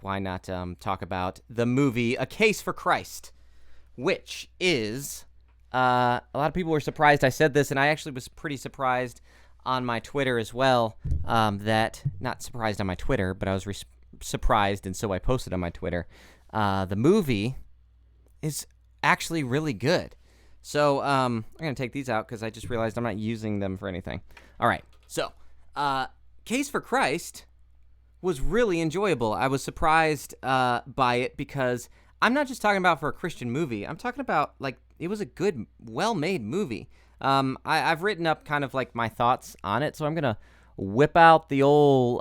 why not talk about the movie A Case for Christ, which is a lot of people were surprised I said this, and I actually was pretty surprised on my Twitter as well. That not surprised on my Twitter, but I was surprised, and so I posted on my Twitter. The movie is actually really good. So I'm gonna take these out because I just realized I'm not using them for anything. All right, so Case for Christ was really enjoyable. I was surprised by it because I'm not just talking about for a Christian movie. I'm talking about, like, it was a good, well-made movie. I've written up kind of like my thoughts on it, so I'm gonna whip out the old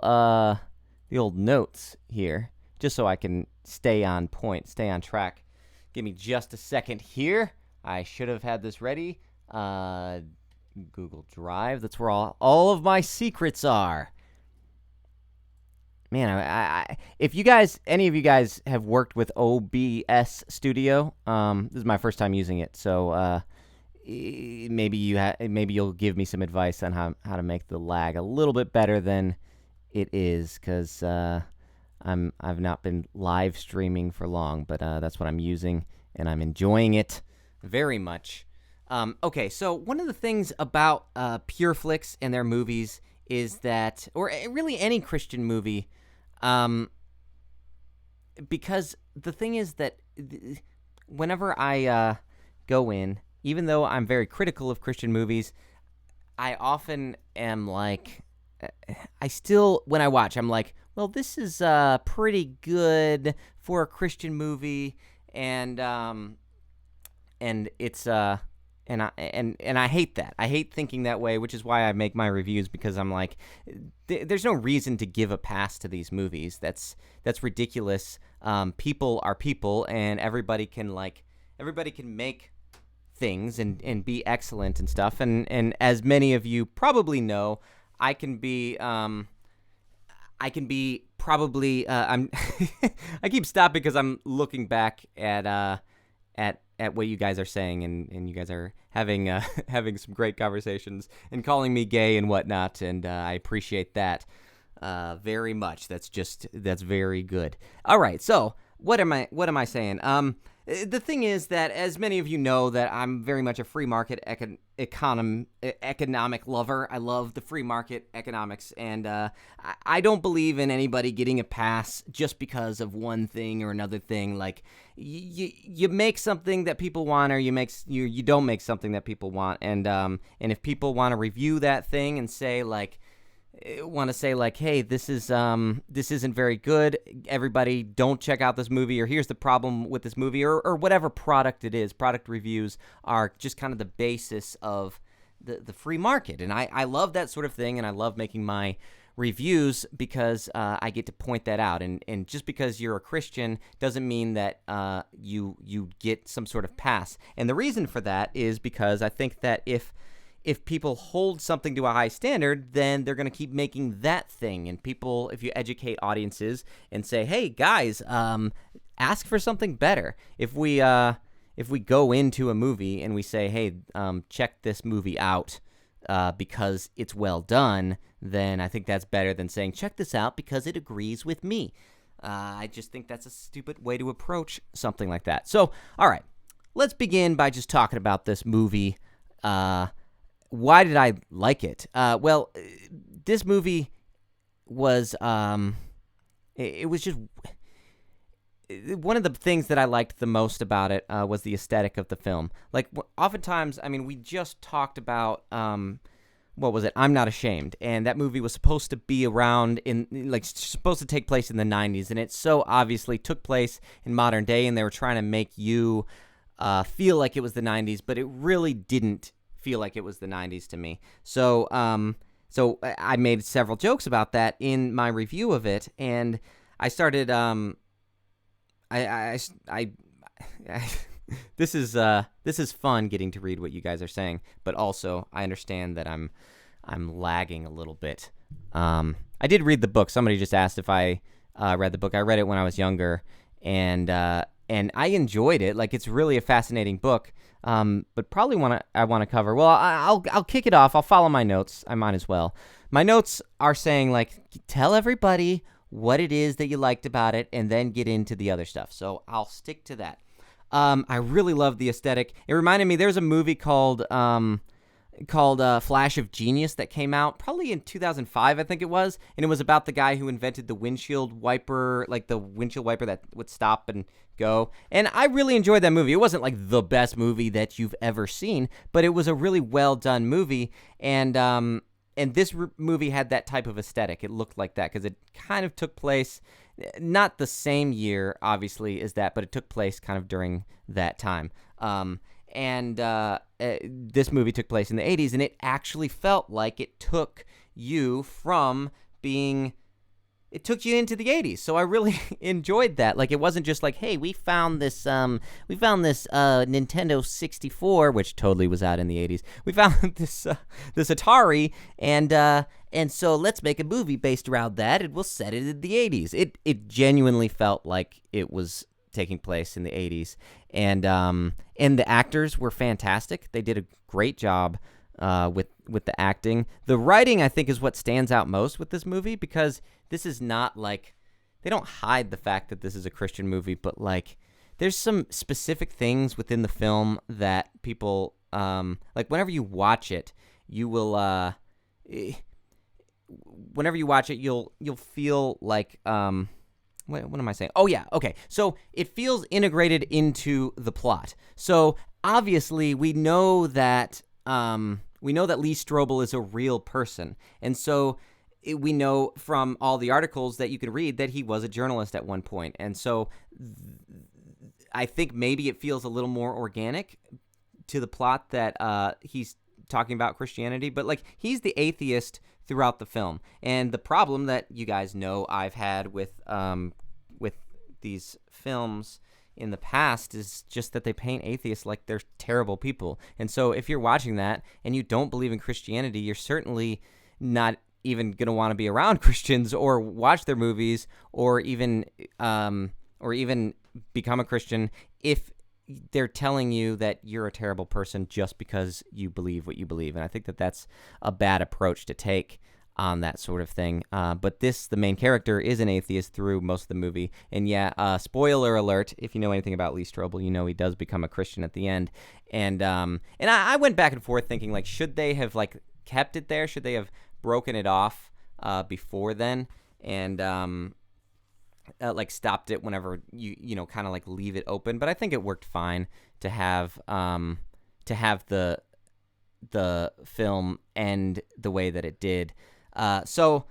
notes here just so I can stay on point, stay on track. Give me just a second here. I should have had this ready. Google Drive. That's where all of my secrets are. Man, if any of you guys have worked with OBS Studio, this is my first time using it, so maybe you'll give me some advice on how to make the lag a little bit better than it is, because I've not been live streaming for long, but that's what I'm using, and I'm enjoying it very much. Okay, so one of the things about Pureflix and their movies is that, or really any Christian movie, because the thing is that whenever I go in, even though I'm very critical of Christian movies, I often am like, I still, when I watch, I'm like, well, this is pretty good for a Christian movie, and it's and I hate that. I hate thinking that way, which is why I make my reviews, because I'm like, there's no reason to give a pass to these movies. That's ridiculous. People are people, and everybody can make things and be excellent and stuff. And as many of you probably know, I can be probably I'm I keep stopping because I'm looking back at what you guys are saying, and you guys are having having some great conversations and calling me gay and whatnot, and I appreciate that very much. That's very good. All right, so what am I saying? The thing is that, as many of you know, that I'm very much a free market economic lover. I love the free market economics, and I don't believe in anybody getting a pass just because of one thing or another thing. Like, you make something that people want, or you don't make something that people want, and if people want to review that thing and say like, hey, this isn't very good, everybody don't check out this movie, or here's the problem with this movie, or whatever product it is. Product reviews are just kind of the basis of the free market, and I love that sort of thing, and I love making my reviews because I get to point that out, and just because you're a Christian doesn't mean that you get some sort of pass. And the reason for that is because I think that if people hold something to a high standard, then they're going to keep making that thing. And people, if you educate audiences and say, hey, guys, ask for something better. If we go into a movie and we say, hey, check this movie out because it's well done, then I think that's better than saying, check this out because it agrees with me. I just think that's a stupid way to approach something like that. So, all right, let's begin by just talking about this movie. Why did I like it? Well, this movie was, it was just, one of the things that I liked the most about it was the aesthetic of the film. Like, oftentimes, I mean, we just talked about, what was it? I'm Not Ashamed. And that movie was supposed to be around supposed to take place in the 90s. And it so obviously took place in modern day, and they were trying to make you feel like it was the 90s, but it really didn't feel like it was the 90s to me. So I made several jokes about that in my review of it, and I started this is fun getting to read what you guys are saying, but also I understand that I'm lagging a little bit. I did read the book. Somebody just asked if I read the book. I read it when I was younger, and I enjoyed it. Like, it's really a fascinating book. But probably I want to cover. Well, I'll kick it off. I'll follow my notes. I might as well. My notes are saying, like, tell everybody what it is that you liked about it, and then get into the other stuff. So I'll stick to that. I really love the aesthetic. It reminded me, there's a movie called Flash of Genius that came out probably in 2005, I think it was, and it was about the guy who invented the windshield wiper, like the windshield wiper that would stop and go. And I really enjoyed that movie. It wasn't like the best movie that you've ever seen, but it was a really well done movie. And this movie had that type of aesthetic. It looked like that because it kind of took place, not the same year, obviously, as that, but it took place kind of during that time. This movie took place in the 80s, and it actually felt like it took you into the 80s. So I really enjoyed that. Like, it wasn't just like, hey, we found this Nintendo 64, which totally was out in the 80s. We found this Atari, and so let's make a movie based around that, and we'll set it in the 80s. It genuinely felt like it was taking place in the 80s, and the actors were fantastic. They did a great job with the acting. The writing, I think, is what stands out most with this movie, because this is not like, they don't hide the fact that this is a Christian movie, but like, there's some specific things within the film that people like, whenever you watch it, you will you'll feel like what am I saying? Oh, yeah. Okay. So it feels integrated into the plot. So obviously we know that Lee Strobel is a real person. And so we know from all the articles that you can read that he was a journalist at one point. And so I think maybe it feels a little more organic to the plot that he's talking about Christianity. But like, he's the atheist throughout the film. And the problem that you guys know I've had with these films in the past is just that they paint atheists like they're terrible people. And so if you're watching that and you don't believe in Christianity, you're certainly not even going to want to be around Christians or watch their movies or even become a Christian if they're telling you that you're a terrible person just because you believe what you believe. And I think that that's a bad approach to take on that sort of thing. But the main character, is an atheist through most of the movie. And yeah, spoiler alert, if you know anything about Lee Strobel, you know he does become a Christian at the end. And I went back and forth thinking, like, should they have, like, kept it there? Should they have broken it off before then? And like stopped it whenever you know, kind of like leave it open. But I think it worked fine to have the film end the way that it did. So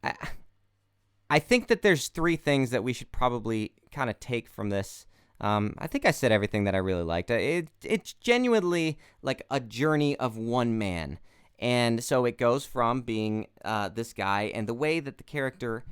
I think that there's three things that we should probably kind of take from this. I think I said everything that I really liked. It's genuinely like a journey of one man. And so it goes from being this guy, and the way that the character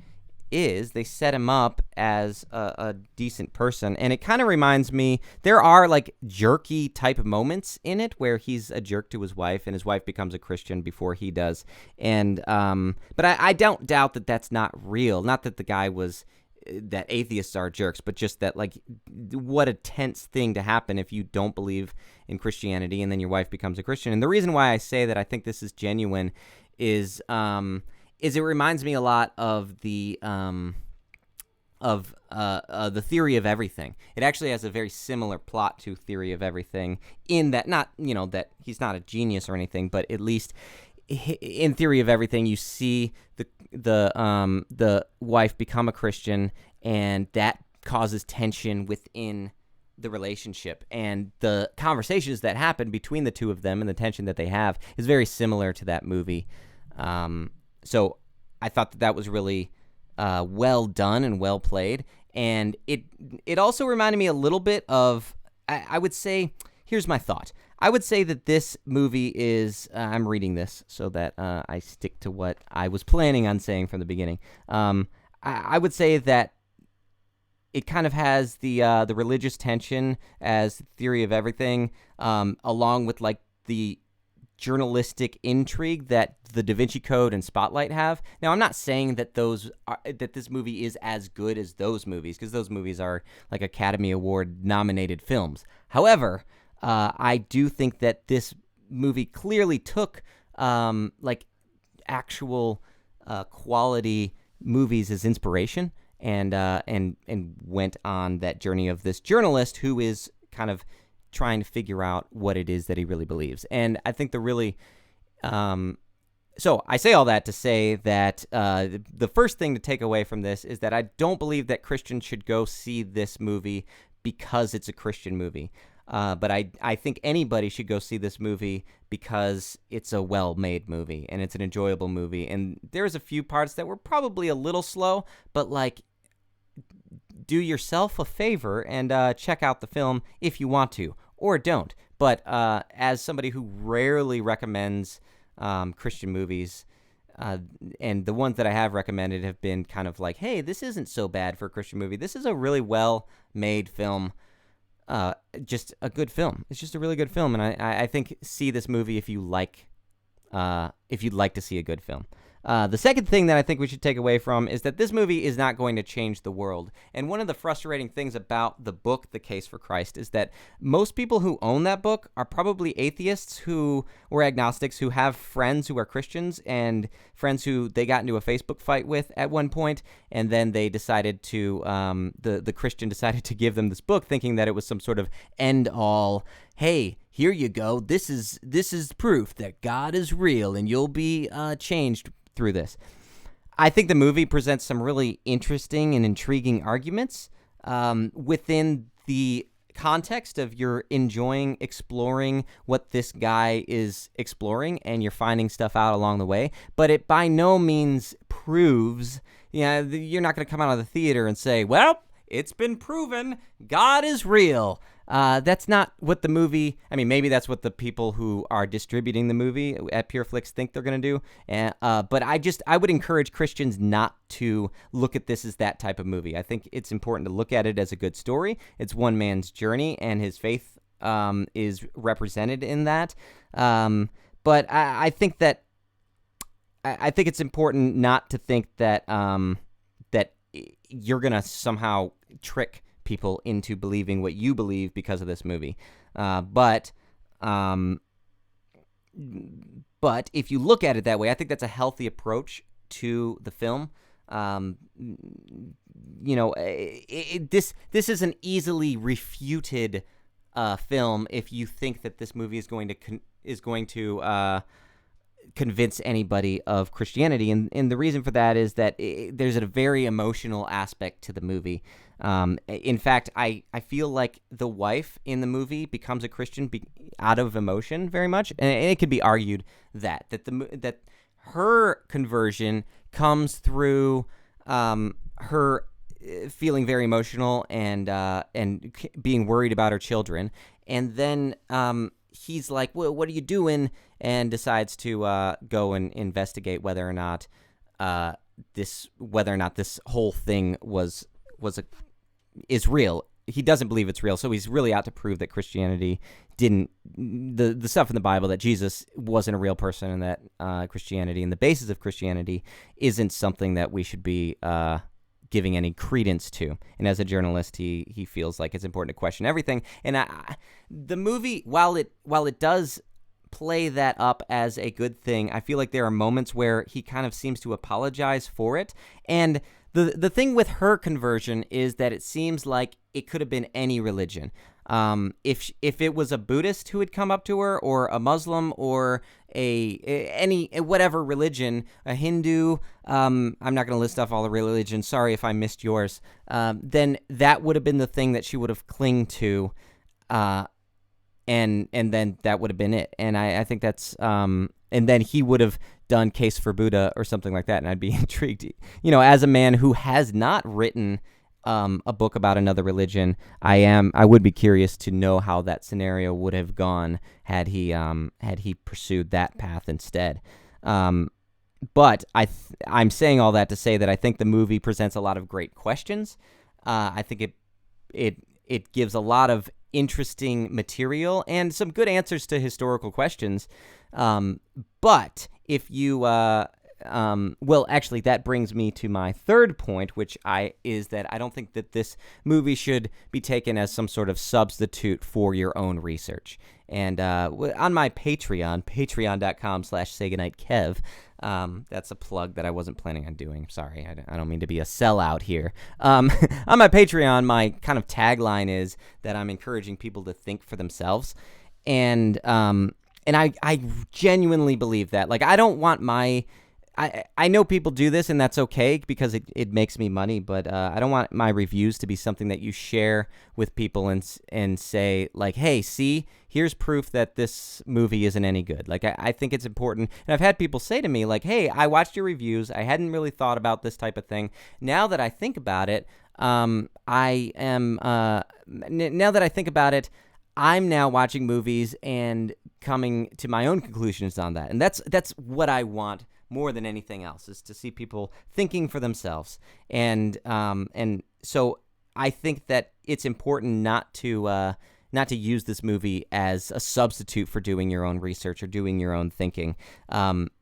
is, they set him up as a decent person. And it kind of reminds me, there are like jerky type of moments in it where he's a jerk to his wife and his wife becomes a Christian before he does. And but I don't doubt that that's not real. Not that the guy was, that atheists are jerks, but just that, like, what a tense thing to happen if you don't believe in Christianity and then your wife becomes a Christian. And the reason why I say that I think this is genuine is it reminds me a lot of the Theory of Everything. It actually has a very similar plot to Theory of Everything, in that, not, you know, that he's not a genius or anything, but at least in Theory of Everything, you see the wife become a Christian, and that causes tension within the relationship, and the conversations that happen between the two of them and the tension that they have is very similar to that movie. So I thought that was really well done and well played. And it also reminded me a little bit of, I would say, here's my thought. I would say that this movie is, I'm reading this so that I stick to what I was planning on saying from the beginning. I would say that it kind of has the religious tension as Theory of Everything, along with like the journalistic intrigue that the Da Vinci Code and Spotlight have. Now, I'm not saying that that this movie is as good as those movies, because those movies are like Academy Award nominated films. However, I do think that this movie clearly took like actual quality movies as inspiration, and went on that journey of this journalist who is kind of trying to figure out what it is that he really believes. And I think so I say all that to say that the first thing to take away from this is that I don't believe that Christians should go see this movie because it's a Christian movie. But I think anybody should go see this movie because it's a well-made movie and it's an enjoyable movie. And there's a few parts that were probably a little slow, but like, do yourself a favor and check out the film if you want to, or don't. But as somebody who rarely recommends Christian movies, and the ones that I have recommended have been kind of like, hey, this isn't so bad for a Christian movie. This is a really well-made film. Just a good film. It's just a really good film, and I think see this movie if you'd like to see a good film. The second thing that I think we should take away from is that this movie is not going to change the world. And one of the frustrating things about the book, The Case for Christ, is that most people who own that book are probably atheists or agnostics who have friends who are Christians and friends who they got into a Facebook fight with at one point, and then they decided to, the Christian decided to give them this book thinking that it was some sort of end-all, hey, here you go, this is proof that God is real and you'll be changed through this. I think the movie presents some really interesting and intriguing arguments within the context of you're enjoying exploring what this guy is exploring and you're finding stuff out along the way, but it by no means proves, you're not going to come out of the theater and say, well, it's been proven God is real. That's not what the movie, maybe that's what the people who are distributing the movie at Pureflix think they're going to do. But I would encourage Christians not to look at this as that type of movie. I think it's important to look at it as a good story. It's one man's journey, and his faith is represented in that. But I think that I think it's important not to think that that you're going to somehow trick people into believing what you believe because of this movie. But if you look at it that way, I think that's a healthy approach to the film. This is an easily refuted film if you think that this movie is going to convince anybody of Christianity, and the reason for that is that there's a very emotional aspect to the movie. In fact, I feel like the wife in the movie becomes a Christian out of emotion very much, and it could be argued that her conversion comes through her feeling very emotional and being worried about her children, and then he's like, well, what are you doing? And decides to go and investigate whether or not this whole thing is real. He doesn't believe it's real, so he's really out to prove that Christianity the stuff in the Bible, that Jesus wasn't a real person, and that Christianity and the basis of Christianity isn't something that we should be giving any credence to. And as a journalist, he feels like it's important to question everything. And the movie, while it does play that up as a good thing, I feel like there are moments where he kind of seems to apologize for it. And the thing with her conversion is that it seems like it could have been any religion. If it was a Buddhist who had come up to her, or a Muslim, or any whatever religion, a Hindu, I'm not going to list off all the religions, sorry if I missed yours, then that would have been the thing that she would have clung to, and then that would have been it. And I think that's and then he would have done Case for Buddha or something like that, and I'd be intrigued. As a man who has not written a book about another religion, I would be curious to know how that scenario would have gone had he pursued that path instead. But I'm saying all that to say that I think the movie presents a lot of great questions. I think it gives a lot of interesting material and some good answers to historical questions. But if you well, actually, that brings me to my third point, which is that I don't think that this movie should be taken as some sort of substitute for your own research. And on my Patreon, patreon.com/SayGoodnightKev, that's a plug that I wasn't planning on doing. Sorry, I don't mean to be a sellout here. On my Patreon, my kind of tagline is that I'm encouraging people to think for themselves. And I genuinely believe that. Like, I don't want I know people do this, and that's okay because it makes me money, but I don't want my reviews to be something that you share with people and say, like, hey, see, here's proof that this movie isn't any good. Like, I think it's important. And I've had people say to me, like, hey, I watched your reviews. I hadn't really thought about this type of thing. Now that I think about it, now that I think about it, I'm now watching movies and coming to my own conclusions on that. And that's what I want more than anything else, is to see people thinking for themselves. And so I think that it's important not to use this movie as a substitute for doing your own research or doing your own thinking.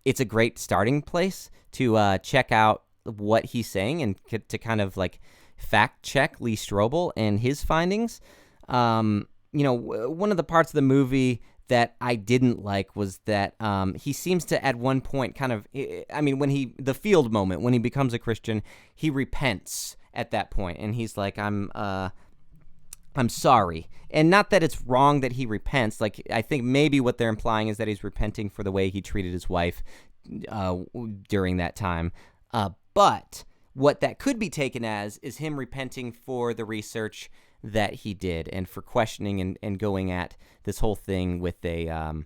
It's a great starting place to check out what he's saying and to kind of like fact check Lee Strobel and his findings. One of the parts of the movie that I didn't like was that he seems to at one point kind of, when the field moment, when he becomes a Christian, he repents at that point, and he's like, I'm sorry. And not that it's wrong that he repents. Like, I think maybe what they're implying is that he's repenting for the way he treated his wife during that time. But what that could be taken as is him repenting for the research that he did and for questioning and going at this whole thing with a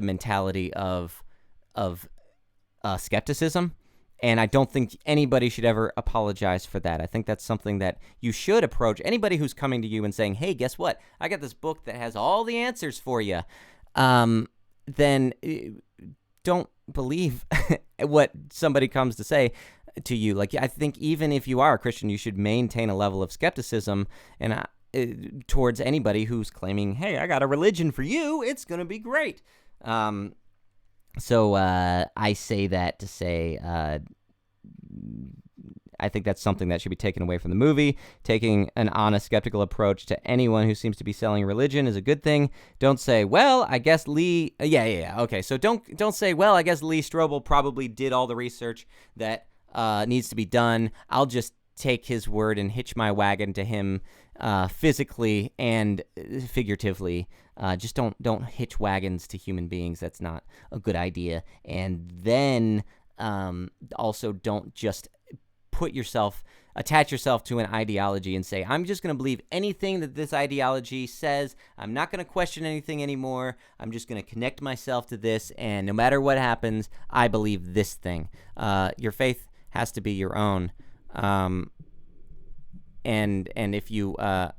mentality of skepticism. And I don't think anybody should ever apologize for that. I think that's something that you should approach. Anybody who's coming to you and saying, hey, guess what? I got this book that has all the answers for you. Then don't believe what somebody comes to say to you. Like, I think even if you are a Christian, you should maintain a level of skepticism and towards anybody who's claiming, hey, I got a religion for you. It's going to be great. So I say that to say I think that's something that should be taken away from the movie. Taking an honest, skeptical approach to anyone who seems to be selling religion is a good thing. Don't say, well, I guess Lee... Okay, so don't say, well, I guess Lee Strobel probably did all the research that needs to be done. I'll just take his word and hitch my wagon to him physically and figuratively. Just don't hitch wagons to human beings. That's not a good idea. And then also don't just attach yourself to an ideology and say, I'm just going to believe anything that this ideology says. I'm not going to question anything anymore. I'm just going to connect myself to this, and no matter what happens, I believe this thing. Your faith has to be your own. And if you have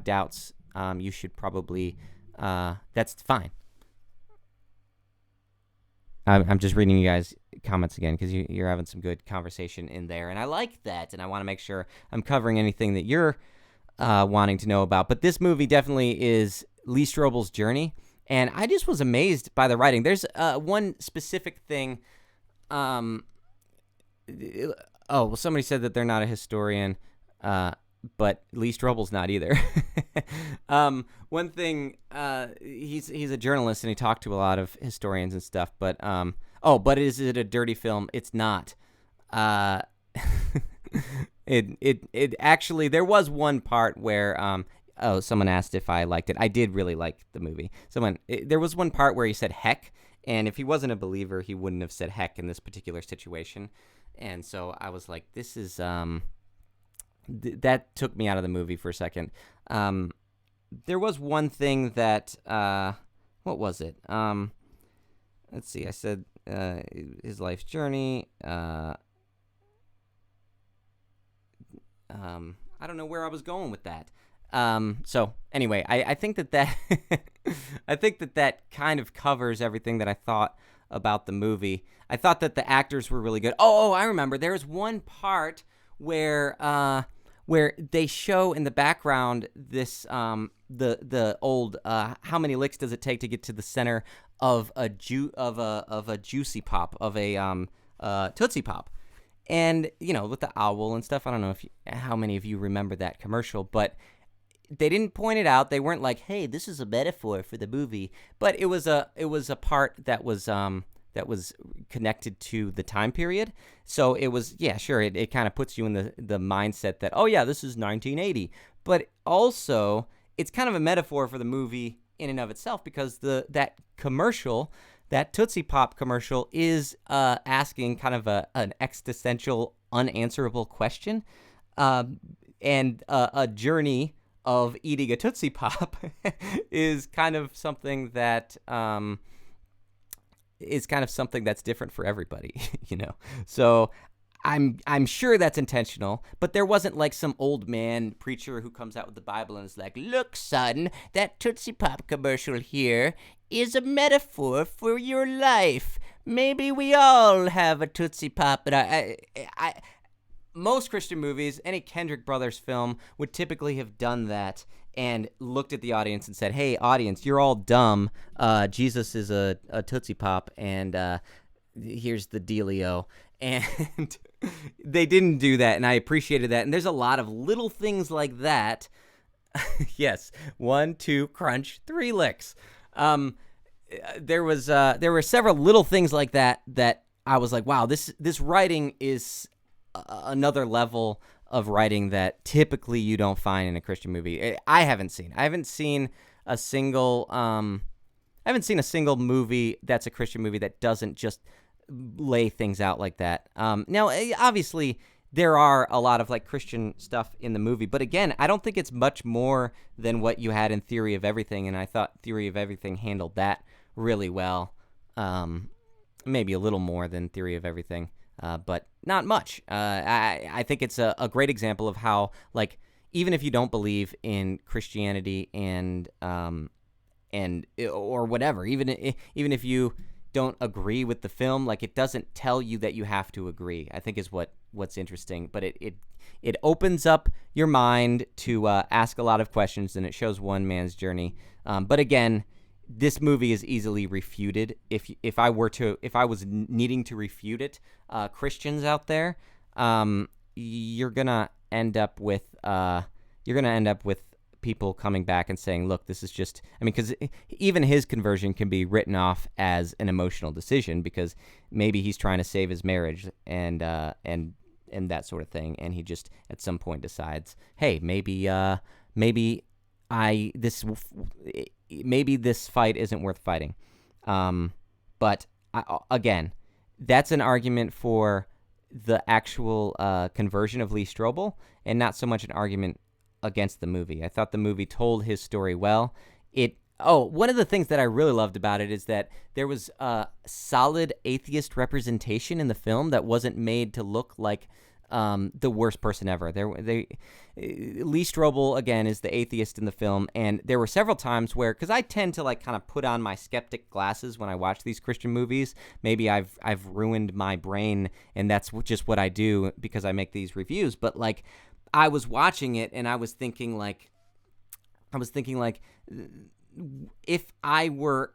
doubts, you should probably that's fine. I'm just reading you guys' comments again because you're having some good conversation in there, and I like that, and I want to make sure I'm covering anything that you're wanting to know about. But this movie definitely is Lee Strobel's journey, and I just was amazed by the writing. There's one specific thing. Somebody said that they're not a historian, but Lee Strobel's not either. One thing, he's a journalist and he talked to a lot of historians and stuff, but is it a dirty film? It's not. It actually, there was one part where, someone asked if I liked it. I did really like the movie. There was one part where he said heck, and if he wasn't a believer, he wouldn't have said heck in this particular situation. And so I was like, this is, that took me out of the movie for a second. There was one thing that, what was it? Let's see, I said, his life's journey. I don't know where I was going with that. So anyway, I think that I think that kind of covers everything that I thought about the movie. I thought that the actors were really good. I remember. There was one part where they show in the background this the old how many licks does it take to get to the center of a juicy pop, of a Tootsie Pop. And, with the owl and stuff, I don't know how many of you remember that commercial, but they didn't point it out. They weren't like, "Hey, this is a metaphor for the movie." But it was a part that was connected to the time period. So it was, yeah, sure, it kind of puts you in the mindset that, oh yeah, this is 1980. But also, it's kind of a metaphor for the movie in and of itself, because that commercial, that Tootsie Pop commercial, is asking kind of an existential, unanswerable question, and a journey of eating a Tootsie Pop is kind of something that that's different for everybody, So I'm sure that's intentional, but there wasn't like some old man preacher who comes out with the Bible and is like, "Look, son, that Tootsie Pop commercial here is a metaphor for your life. Maybe we all have a Tootsie Pop." And I most Christian movies, any Kendrick Brothers film, would typically have done that and looked at the audience and said, "Hey, audience, you're all dumb. Jesus is a Tootsie Pop, and here's the dealio." And they didn't do that, and I appreciated that. And there's a lot of little things like that. Yes, 1, 2, crunch, 3 licks. There were several little things like that I was like, wow, this writing is another level of writing that typically you don't find in a Christian movie. I haven't seen a single movie that's a Christian movie that doesn't just lay things out like that. Now, obviously, there are a lot of like Christian stuff in the movie, but again, I don't think it's much more than what you had in Theory of Everything, and I thought Theory of Everything handled that really well. Maybe a little more than Theory of Everything. But not much. I think it's a great example of how, like, even if you don't believe in Christianity and or whatever, even if you don't agree with the film, like, it doesn't tell you that you have to agree, I think is what's interesting. But it opens up your mind to ask a lot of questions, and it shows one man's journey. But again, this movie is easily refuted. If I was needing to refute it, Christians out there, you're gonna end up with people coming back and saying, "Look, this is just," I mean, because even his conversion can be written off as an emotional decision, because maybe he's trying to save his marriage and that sort of thing, and he just at some point decides, hey, maybe this fight isn't worth fighting. But again, that's an argument for the actual conversion of Lee Strobel, and not so much an argument against the movie. I thought the movie told his story well. One of the things that I really loved about it is that there was solid atheist representation in the film that wasn't made to look like the worst person ever. Lee Strobel, again, is the atheist in the film, and there were several times where, because I tend to like kind of put on my skeptic glasses when I watch these Christian movies. Maybe I've ruined my brain, and that's just what I do because I make these reviews. But like, I was watching it, and I was thinking like, if I were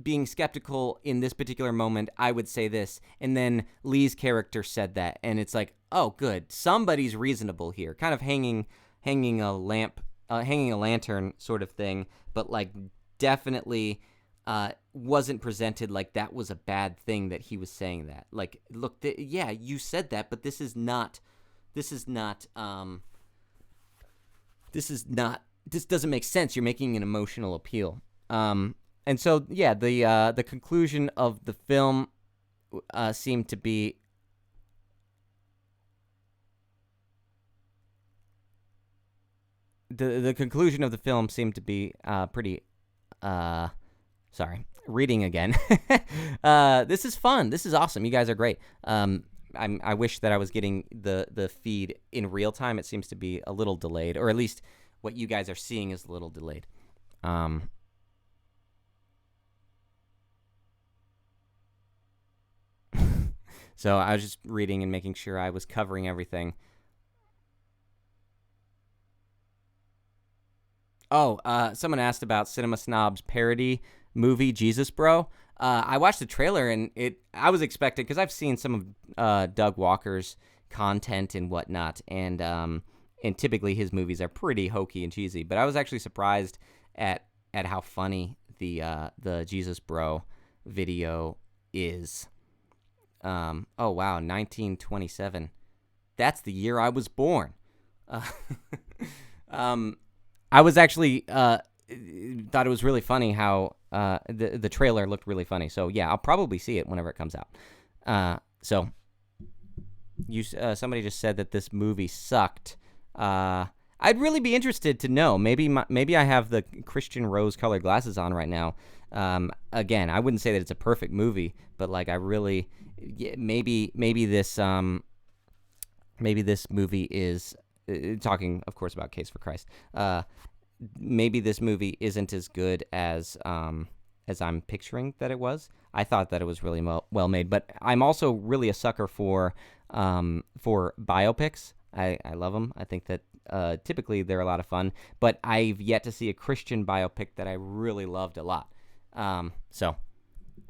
being skeptical in this particular moment, I would say this, and then Lee's character said that, and it's like, oh, good, somebody's reasonable here, kind of hanging a lantern sort of thing, but like definitely wasn't presented like that was a bad thing that he was saying that. Like, look, yeah, you said that, but this doesn't make sense. You're making an emotional appeal. And so, yeah, the conclusion of the film seemed to be the conclusion of the film seemed to be pretty. Sorry, reading again. This is fun. This is awesome. You guys are great. I wish that I was getting the feed in real time. It seems to be a little delayed, or at least what you guys are seeing is a little delayed. So I was just reading and making sure I was covering everything. Oh, someone asked about Cinema Snob's parody movie, Jesus Bro. I watched the trailer and I was expecting, because I've seen some of Doug Walker's content and whatnot, and typically his movies are pretty hokey and cheesy. But I was actually surprised at how funny the Jesus Bro video is. Oh wow, 1927. That's the year I was born. I was actually thought it was really funny how the trailer looked really funny. So yeah, I'll probably see it whenever it comes out. So somebody just said that this movie sucked. I'd really be interested to know. Maybe I have the Christian rose-colored glasses on right now. Again, I wouldn't say that it's a perfect movie, but like I really, maybe this movie is talking, of course, about Case for Christ. Maybe this movie isn't as good as I'm picturing that it was. I thought that it was really well made, but I'm also really a sucker for biopics. I love them. I think that typically they're a lot of fun, but I've yet to see a Christian biopic that I really loved a lot. So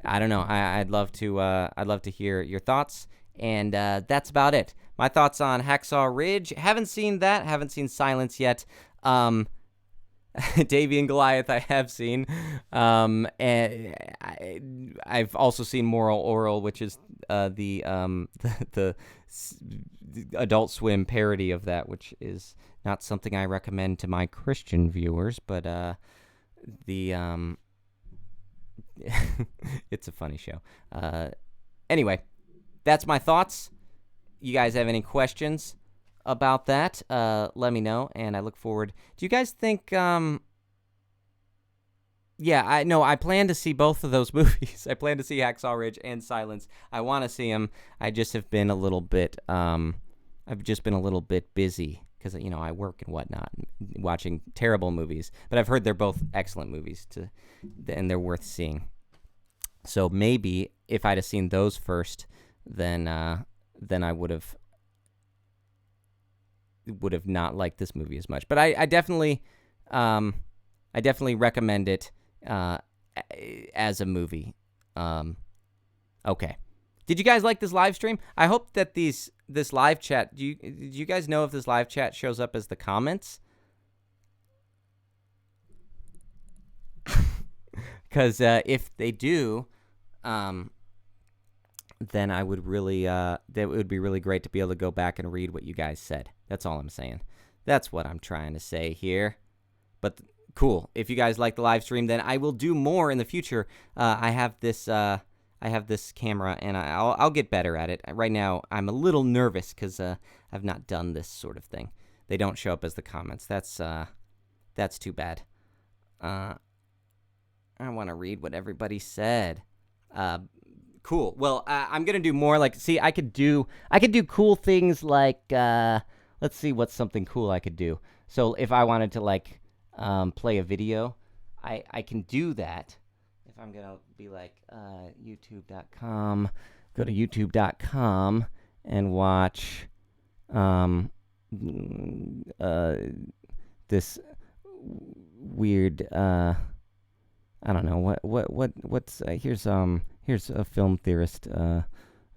I don't know. I'd love to hear your thoughts, and that's about it. My thoughts on Hacksaw Ridge. Haven't seen that. Haven't seen Silence yet. Davy and Goliath I have seen. And I've also seen Moral Oral, which is the Adult Swim parody of that, which is not something I recommend to my Christian viewers, but it's a funny show. Anyway, that's my thoughts. You guys have any questions about that? Let me know, and I look forward. Do you guys think? Yeah, I plan to see both of those movies. I plan to see Hacksaw Ridge and Silence. I want to see them. I just have been a little bit. I've just been a little bit busy because I work and whatnot, watching terrible movies. But I've heard they're both excellent movies and they're worth seeing. So maybe if I'd have seen those first, then I would have not liked this movie as much. But I definitely recommend it as a movie. Okay. Did you guys like this live stream? I hope that this live chat, do you guys know if this live chat shows up as the comments? Because if they do, then I would really, that would be really great to be able to go back and read what you guys said. That's all I'm saying. That's what I'm trying to say here. But cool. If you guys like the live stream, then I will do more in the future. I have this camera, and I'll get better at it. Right now, I'm a little nervous because I've not done this sort of thing. They don't show up as the comments. That's too bad. I want to read what everybody said. Cool. Well, I'm gonna do more. Like, see, I could do cool things like, let's see what's something cool I could do. So if I wanted to play a video, I can do that. If I'm gonna be like YouTube.com, go to YouTube.com and watch this weird I don't know what's here's a film theorist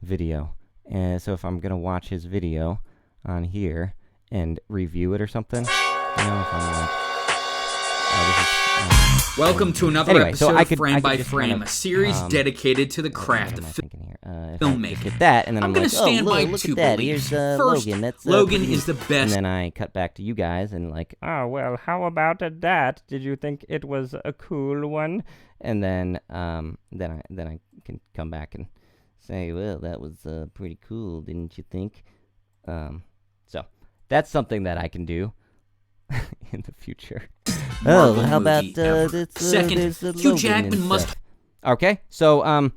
video, and so if I'm gonna watch his video on here and review it or something, if I'm like, welcome to another episode of Frame by Frame, a series dedicated to the craft of filmmaking. Get that, and then I'm going like, to stand by look two at that. beliefs. Here's First, Logan. That's Logan is the best. And then I cut back to you guys and like, oh well, how about that? Did you think it was a cool one? And then I can come back and say, well, that was pretty cool, didn't you think? So that's something that I can do in the future. Oh, how about this? Second, Hugh Jackman must. Okay, so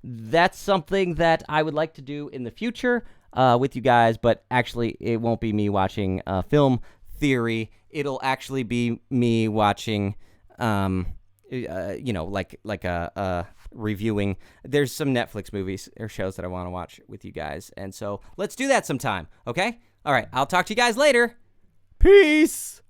that's something that I would like to do in the future with you guys, but actually it won't be me watching film theory. It'll actually be me watching, reviewing. There's some Netflix movies or shows that I want to watch with you guys, and so let's do that sometime. Okay, all right. I'll talk to you guys later. Peace.